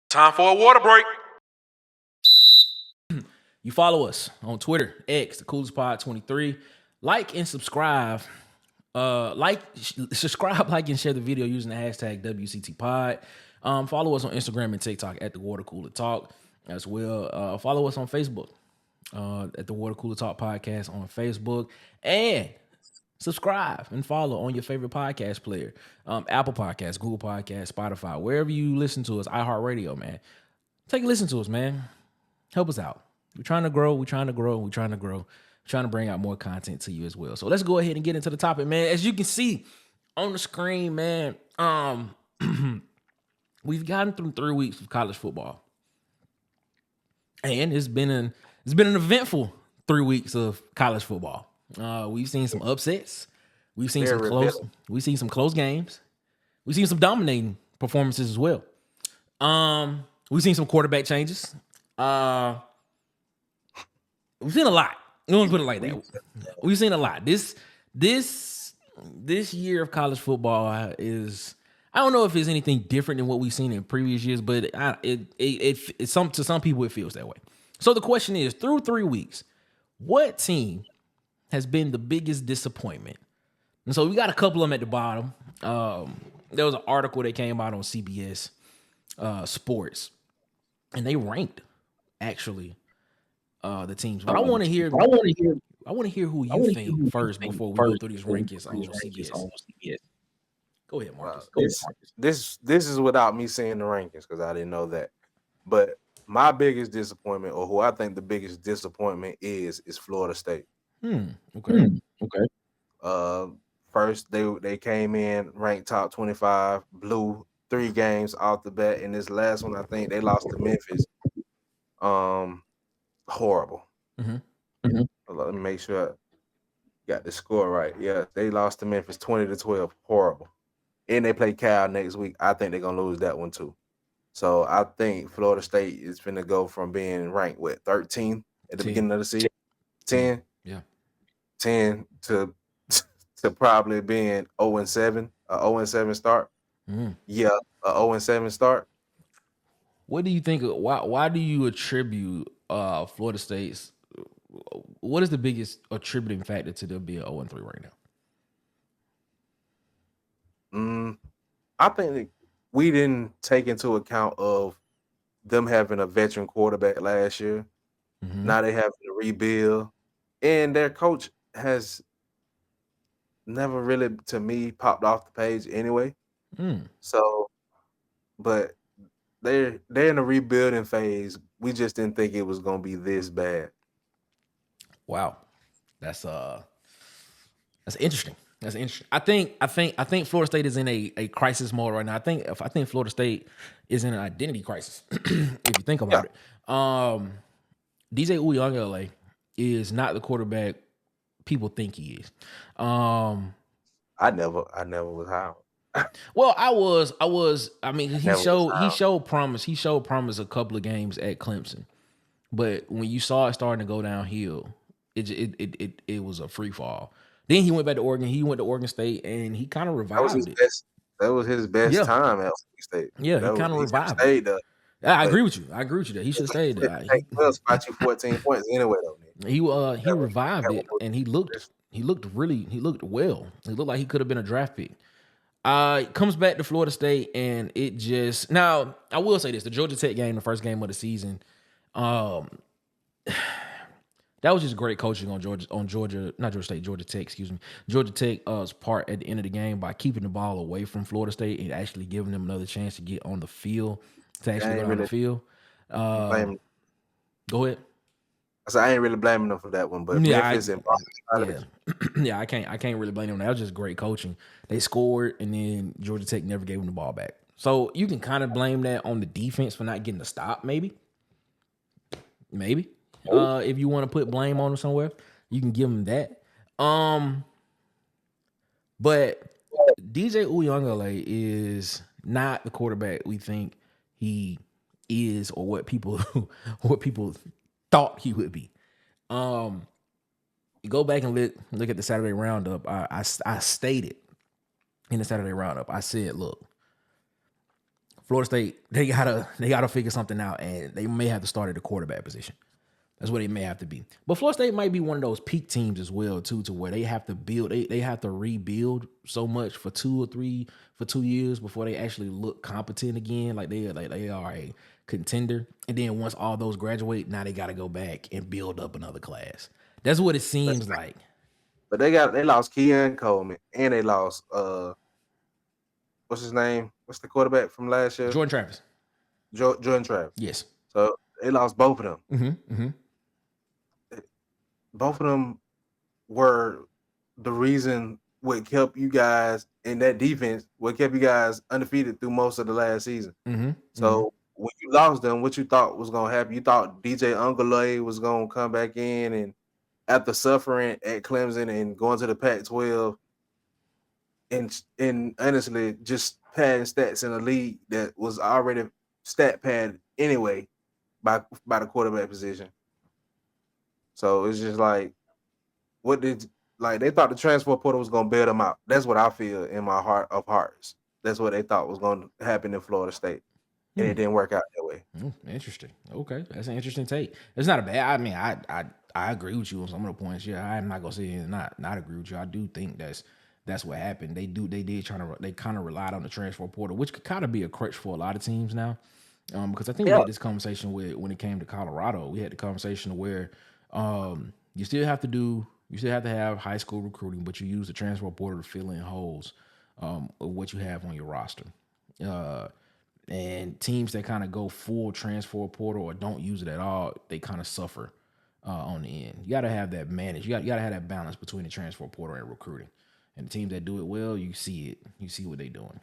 Time for a water break. You follow us on Twitter, X, the coolest pod 23. Like and subscribe. Subscribe, like, and share the video using the hashtag WCT Pod. Follow us on Instagram and TikTok at the Water Cooler Talk as well. Follow us on Facebook at the Water Cooler Talk Podcast on Facebook. And subscribe and follow on your favorite podcast player. Apple Podcasts, Google Podcasts, Spotify, wherever you listen to us, iHeartRadio, man. Take a listen to us, man. Help us out. We're trying to grow. We're trying to bring out more content to you as well. So let's go ahead and get into the topic, man. As you can see on the screen, man, we've gotten through 3 weeks of college football. And it's been an eventful 3 weeks of college football. We've seen some upsets. We've seen some close games. We've seen some dominating performances as well. We've seen some quarterback changes. We've seen a lot. You want to put it like that. We've seen a lot. This year of college football is, I don't know if it's anything different than what we've seen in previous years, but to some people it feels that way. So the question is, through 3 weeks, what team has been the biggest disappointment? And so we got a couple of them at the bottom. There was an article that came out on CBS Sports, and they ranked actually the teams. But I want to hear who you think first before we go through these rankings on CBS. Go ahead, Marcus. This is without me seeing the rankings because I didn't know that. But my biggest disappointment, or who I think the biggest disappointment is Florida State. Okay. First they came in ranked top 25, blew 3 games off the bat. In this last one, I think they lost to Memphis. Horrible. Let me make sure I got the score right. Yeah, they lost to Memphis 20-12. Horrible. And they play Cal next week. I think they're gonna lose that one too. So I think Florida State is finna go from being ranked 13 at the beginning of the season, 10, 10 to probably being 0-7, a 0-7 start. Yeah, a 0-7 start. What do you think? Why do you attribute Florida State's? What is the biggest attributing factor to them being 0-3 right now? I think that we didn't take into account of them having a veteran quarterback last year. Now they have to rebuild, and their coach has never really, to me, popped off the page anyway. So, but they're in a rebuilding phase. We just didn't think it was gonna be this bad. Wow, that's interesting. That's interesting. I think Florida State is in a crisis mode right now. I think Florida State is in an identity crisis. If you think about it, DJ Uiagalelei is not the quarterback people think he is. I never was high. Well, I was. I mean, he showed promise. He showed promise a couple of games at Clemson, but when you saw it starting to go downhill, it was a free fall. Then he went back to Oregon. He went to Oregon State, and he kind of revived it. That was his best time at Oregon State. Yeah, he kind of revived it. I agree with you. That he should have stayed there. He spot you 14 points anyway, though. He revived it, and he looked well. He looked like he could have been a draft pick. Comes back to Florida State, and it just, now I will say this: the Georgia Tech game, the first game of the season, that was just great coaching on Georgia Tech, excuse me. Georgia Tech's part at the end of the game by keeping the ball away from Florida State and actually giving them another chance to get on the field, to actually get on the field. Go ahead. So I ain't really blaming them for that one, but Memphis and Boston. Yeah, I can't really blame them. That was just great coaching. They scored, and then Georgia Tech never gave them the ball back. So you can kind of blame that on the defense for not getting the stop, maybe. If you want to put blame on them somewhere, you can give them that. But DJ Uiagalelei is not the quarterback we think he is, or what people thought he would be. You go back and look at the Saturday roundup. I stated in the Saturday roundup, I said, look, Florida State, they gotta figure something out, and they may have to start at the quarterback position. That's what it may have to be. But Florida State might be one of those peak teams as well, too, to where they have to build, they have to rebuild so much for 2 years before they actually look competent again. Like they are a contender. And then once all those graduate, now they got to go back and build up another class. That's what it seems like. But they lost Keon Coleman and they lost what's his name? What's the quarterback from last year? Jordan Travis. Jordan Travis. Yes. So they lost both of them. Mm-hmm. Both of them were the reason what kept you guys in that defense, what kept you guys undefeated through most of the last season. Mm-hmm. So when you lost them, what you thought was going to happen? You thought DJ Ungulay was going to come back in, and after suffering at Clemson and going to the Pac-12, and honestly just padding stats in a league that was already stat pad anyway by the quarterback position. So it's just like, they thought the transfer portal was going to bail them out. That's what I feel in my heart of hearts. That's what they thought was going to happen in Florida State. And it didn't work out that way. Interesting. Okay. That's an interesting take. It's not a bad, I mean, I agree with you on some of the points. Yeah, I'm not going to say not agree with you. I do think that's what happened. They kind of relied on the transfer portal, which could kind of be a crutch for a lot of teams now. Because I think we had this conversation when it came to Colorado. We had the conversation where you still have to have high school recruiting, but you use the transfer portal to fill in holes of what you have on your roster. And teams that kind of go full transfer portal or don't use it at all, they kind of suffer on the end. You got to have that managed. You got to have that balance between the transfer portal and recruiting. And the teams that do it well, you see it. You see what they're doing.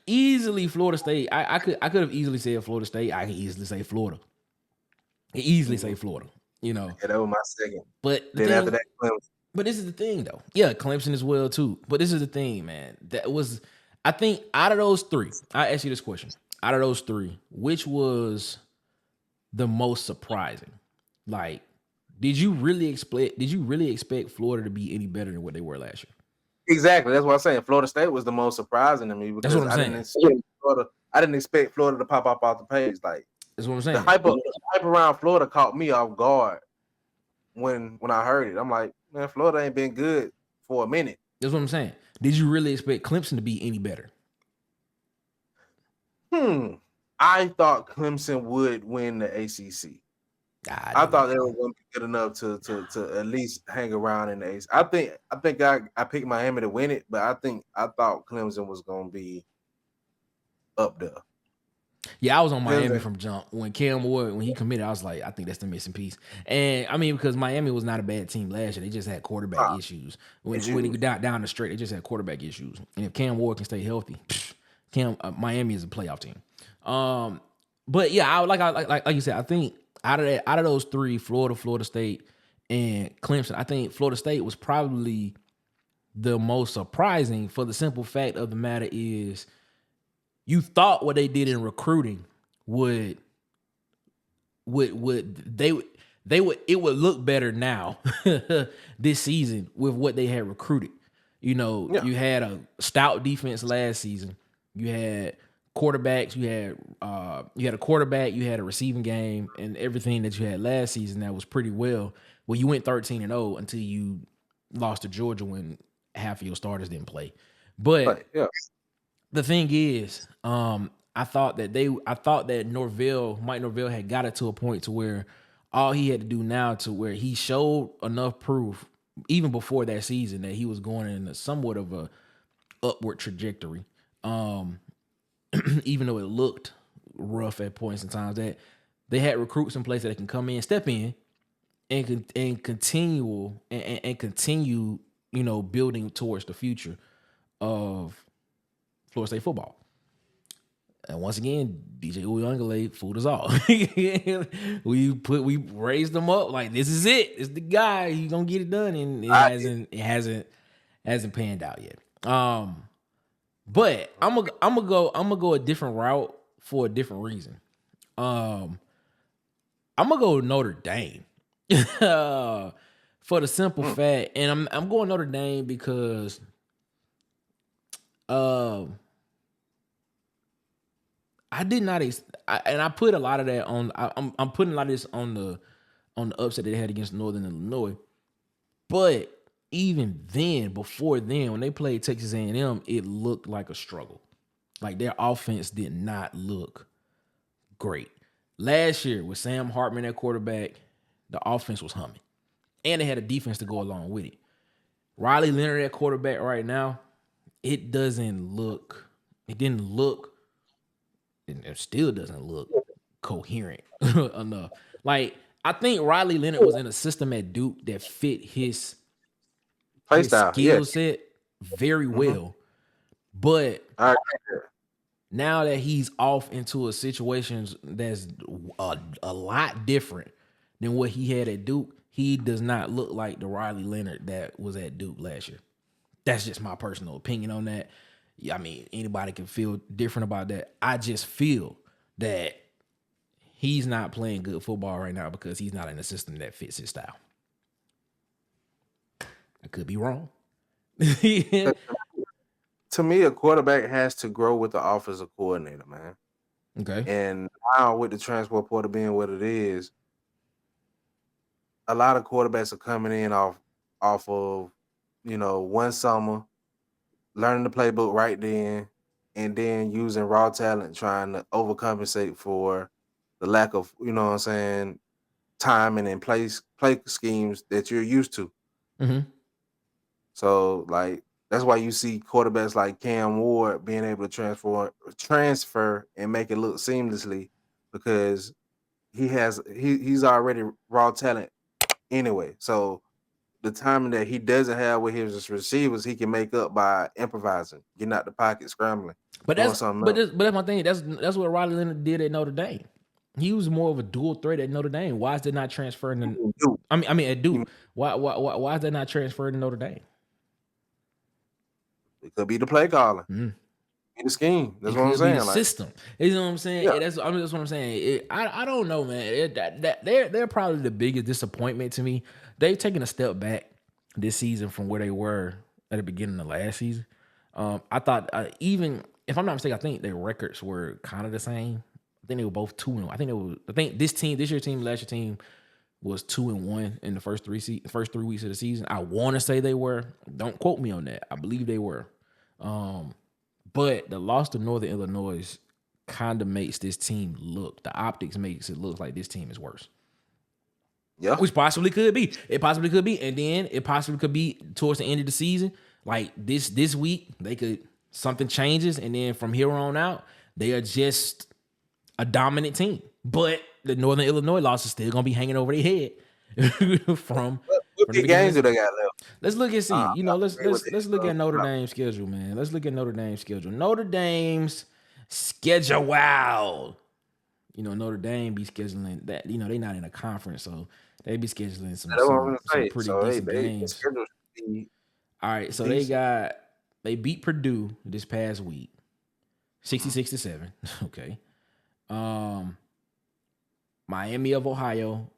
Easily Florida State. I could have easily said Florida State. I can easily say Florida. Say Florida. You know. Yeah, that was my second. But then after that, Clemson. But this is the thing, though. Yeah, Clemson as well too. But this is the thing, man. I think out of those three, I ask you this question: out of those three, which was the most surprising? Like, did you really expect Florida to be any better than what they were last year? Exactly. That's what I'm saying. Florida State was the most surprising to me because I didn't expect Florida to pop up off the page. Like, that's what I'm saying. The hype around Florida caught me off guard when I heard it. I'm like, man, Florida ain't been good for a minute. That's what I'm saying. Did you really expect Clemson to be any better? I thought Clemson would win the ACC. I thought they were going to be good enough to at least hang around in the ACC. I think I picked Miami to win it, but I thought Clemson was going to be up there. Yeah, I was on Miami from jump. When Cam Ward, when he committed, I was like, I think that's the missing piece. And I mean, because Miami was not a bad team last year. They just had quarterback issues. When he got down the straight, they just had quarterback issues. And if Cam Ward can stay healthy, Miami is a playoff team. But yeah, like you said, I think out of those three, Florida State, and Clemson, I think Florida State was probably the most surprising for the simple fact of the matter is you thought what they did in recruiting would it would look better now this season with what they had recruited. You know, You had a stout defense last season. You had quarterbacks. You had a quarterback. You had a receiving game, and everything that you had last season that was pretty well. Well, you went 13-0 until you lost to Georgia when half of your starters didn't play. But the thing is, I thought that Mike Norvell had got it to a point to where all he had to do now to where he showed enough proof, even before that season, that he was going in somewhat of a upward trajectory. Even though it looked rough at points and times, that they had recruits in place that can come in, step in, and continue, you know, building towards the future of Florida State football. And once again, DJ Uyunglele fooled us all. we raised him up like this is it. It's the guy. He's gonna get it done, and it hasn't panned out yet. But I'm gonna go a different route for a different reason. I'm gonna go Notre Dame for the simple fact, and I'm going Notre Dame because Um, I did not, and I put a lot of that on. I'm putting a lot of this on the upset that they had against Northern Illinois. But even then, before then, when they played Texas A&M, it looked like a struggle. Like their offense did not look great. Last year with Sam Hartman at quarterback, the offense was humming, and they had a defense to go along with it. Riley Leonard at quarterback right now, it doesn't look. It didn't look. It still doesn't look coherent enough. Like I think Riley Leonard was in a system at Duke that fit his Play his style, yeah. skill set very well. But I agree. now that he's off into a situation that's a lot different than what he had at Duke, he does not look like the Riley Leonard that was at Duke last year. That's just my personal opinion on that. Yeah, I mean, anybody can feel different about that. I just feel that he's not playing good football right now because he's not in a system that fits his style. I could be wrong. Yeah. To me, a quarterback has to grow with the offensive coordinator, man. Okay. And now with the transfer portal being what it is, a lot of quarterbacks are coming in off of one summer, learning the playbook right then, and then using raw talent, trying to overcompensate for the lack of timing and play schemes that you're used to. Mm-hmm. So like that's why you see quarterbacks like Cam Ward being able to transfer and make it look seamlessly because he's already raw talent anyway. So the timing that he doesn't have with his receivers, he can make up by improvising, getting out the pocket, scrambling, But doing that's something but else. that's my thing. That's what Riley Leonard did at Notre Dame. He was more of a dual threat at Notre Dame. Why is that not transferring to Dude, I mean at he- Duke? Why is that not transferred to Notre Dame? it could be the play calling, Mm. be the scheme. That's It what I'm could be the saying. Like, system. You know what I'm saying? yeah, That's what I'm saying. I don't know, man. They're probably the biggest disappointment to me. They've taken a step back this season from where they were at the beginning of last season. I thought even if I'm not mistaken, I think their records were kind of the same. I think they were both 2-1. I think this year's team, last year's team was 2-1 in the first 3 weeks of the season. I want to say they were. Don't quote me on that. I believe they were. But the loss to Northern Illinois kind of makes this team look. The optics makes it look like this team is worse. yeah. Which possibly could be. It possibly could be. And then it possibly could be towards the end of the season. Like this week, something changes, and then from here on out, they are just a dominant team. But the Northern Illinois loss is still gonna be hanging over their head from What the big beginning games of do the they got left? Let's look and see. I Let's agree with let's look at Notre Dame's schedule, man. Let's look at Notre Dame's schedule. Notre Dame's schedule. Wow. Notre Dame be scheduling that. They're not in a conference, so they be scheduling some That's what I'm gonna some say. pretty So decent they games. schedule should be All right, so decent. they beat Purdue this past week, 66-7. Okay. Miami of Ohio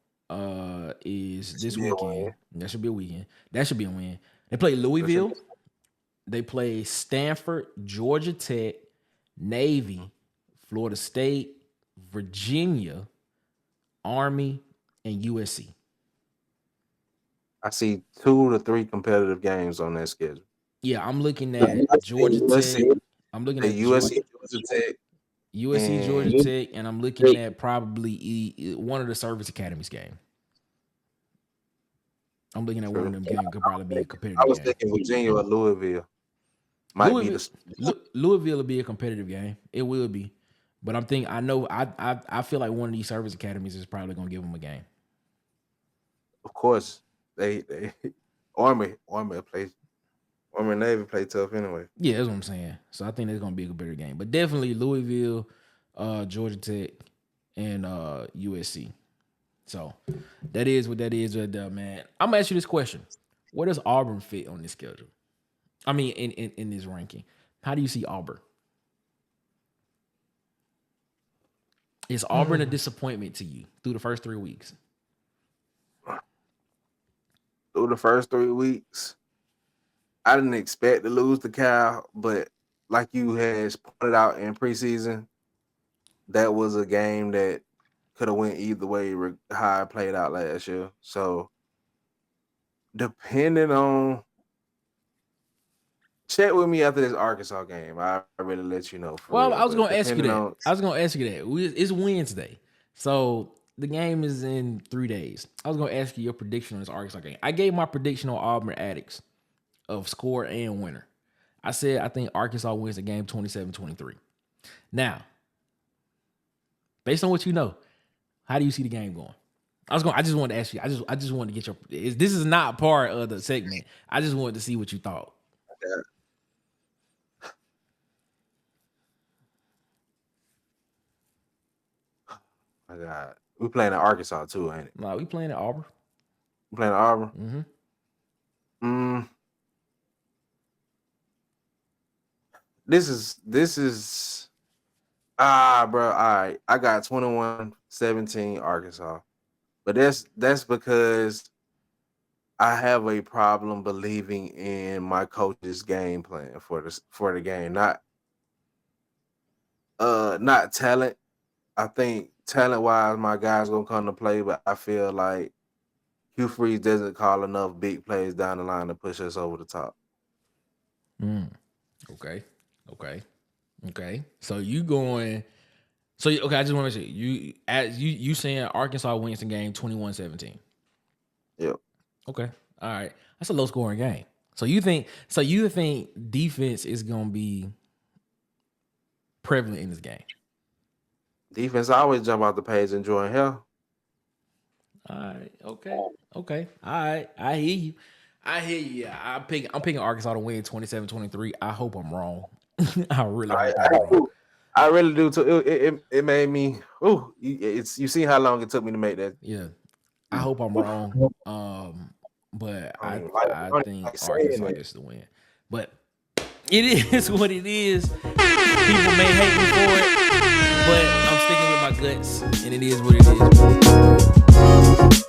is this Should be a win. weekend. That should be a weekend. That should be a win. They play Louisville. They play Stanford, Georgia Tech, Navy, Florida State, Virginia, Army, and USC. I see 2 to 3 competitive games on that schedule. Yeah, I'm looking at Georgia Tech. I'm looking at USC, Georgia Tech, USC, Georgia and Tech, and I'm looking at probably one of the Service Academies game. I'm looking at one of them games could probably be a I competitive was game. thinking Virginia or Louisville might be the. Louisville will be a competitive game. It will be, but I'm thinking. I feel like one of these Service Academies is probably gonna give them a game. Of course, they Army plays Army and Navy play tough anyway. Yeah, that's what I'm saying. So I think it's gonna be a competitive game, but definitely Louisville, Georgia Tech, and USC. So that is what that is right there, man. I'm gonna ask you this question: where does Auburn fit on this schedule? I mean, in this ranking, how do you see Auburn? Is Auburn a disappointment to you through the first 3 weeks? Through the first 3 weeks, I didn't expect to lose the Cal, but like you had pointed out in preseason, that was a game that could have went either way how it played out last year. So depending on, check with me after this Arkansas game. I really let you know for Well, real. I was But going to ask you depending that. on, I was going to ask you that. It's Wednesday. So the game is in 3 days. I was going to ask you your prediction on this Arkansas game. I gave my prediction on Auburn Addicts of score and winner. I said I think Arkansas wins the game 27-23. Now, based on what you know, how do you see the game going? I just wanted to ask you. I just wanted to get your. This is not part of the segment. I just wanted to see what you thought. my God, we playing in Arkansas too, ain't it? No, we playing at Auburn. We playing Auburn. Mm-hmm. This is bro. All right, I got 21-17 Arkansas, but that's because I have a problem believing in my coach's game plan for the game, not talent. I think talent wise, my guys gonna come to play, but I feel like Hugh Freeze doesn't call enough big plays down the line to push us over the top. Okay. So you going? So okay, I just want to say you saying Arkansas wins the game 21-17. Yep. Okay. All right. That's a low scoring game. So you think defense is gonna be prevalent in this game? Defense always jump out the page and join hell. All right. Okay. All right. I hear you. Yeah, I'm picking Arkansas to win 27-23. I hope I'm wrong. I really hope I'm wrong. I really do too. It made me. You see how long it took me to make that. Yeah. I hope I'm wrong. But I think Arkansas gets the win. But it is what it is. People may hate me for it, but I'm sticking with my guts, and it is what it is.